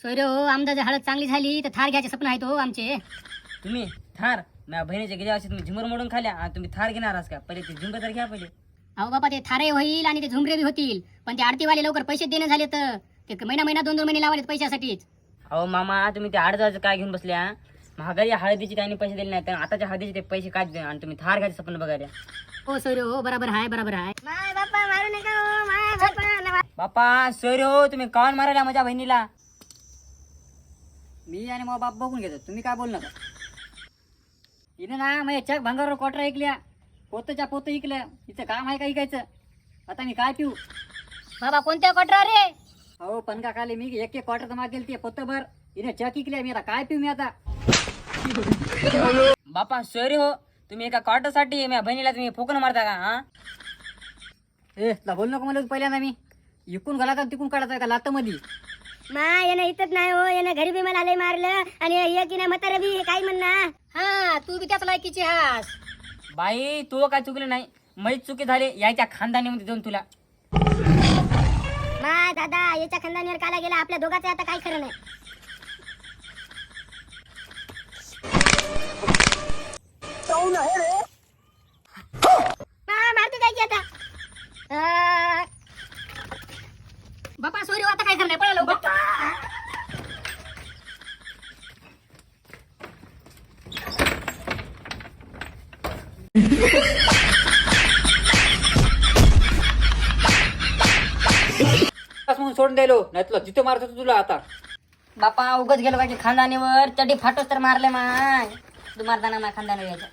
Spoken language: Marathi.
सोयरे हो, आमदाची हळद चांगली झाली तर थार घ्यायचे स्वप्न आहेत हो आमचे. तुम्ही थार माझ्या बहिणीच्या गेल्या वर्षी तुम्ही झुमर मोडून खाल्या आणि तुम्ही थार घेणार आहात का? पहिले ते झुंबर तर घ्या पहिले. अहो बाबा, ते थारे होईल आणि ते झुमरे बी होतील, पण ते आडतीवाले लवकर पैसे देणे झाले तर ते महिना 2 महिने लावले पैशासाठीच. अहो मामा, तुम्ही ते अडजाचं काय घेऊन बसल्या? महागाई हळदीची काही पैसे दिले नाही, तर आताच्या हळदीचे ते पैसे काय देणार आणि तुम्ही थार घ्यायचे स्वप्न बघायला. हो सोयरे हो, बरोबर आहे बरोबर आहे. माय बाप्पा मारू नका हो, माय बाप्पा. बापा सोयरे हो, तुम्ही कान मारायला माझ्या बहिणीला. मी आणि मग बाप बघून घेतो, तुम्ही काय बोल नका. हिने ना माझ्या चक भांगावर क्वार्टर ऐकल्या, पोतच्या पोत ऐकल्या. तिचं काम आहे का ऐकायचं? आता मी काय पिऊ? बाबा कोणत्या क्वार्टर रे? अहो पनका खाली मी एक क्वार्टर तर मागेल ते पोतभर. हिने चक ऐकल्या, मी आता काय पिऊ मी आता? बापा सोयरे हो, तुम्ही एका क्वार्टरसाठी माझ्या बहिणीला तुम्ही फोकन मारता का? हा ए तुला बोल नको मला पहिल्यांदा. मी इकून घाला का तिकून काढायचं का लात मध्ये? माय यानं इथंच नाही हो, यानं घरी बी मला लय मारलं आणि हे की नाही म्हातारा बी काय म्हणणार. हा तू बी त्याच लायकीची हास. बाई तू काय चुकलं नाही, मैच चुकी झाली याच्या खानदानीमध्ये जाऊन तुला. माय दादा, याच्या खानदानीवर काला गेला, आपल्या दोघांचं आता काय खरं नाही. मारतो काय की आता? बापा सोरी आता काय करणार, पळा लवकर. म्हणून सोडून द्यायलो, नाही तुला जिथं मारत होतो तुला आता. बापा उगच गेलो काय खानदानीवर, चड्डी फाटोस तर मारले माय. तू मारताना माझ्या खानदानी यायचं.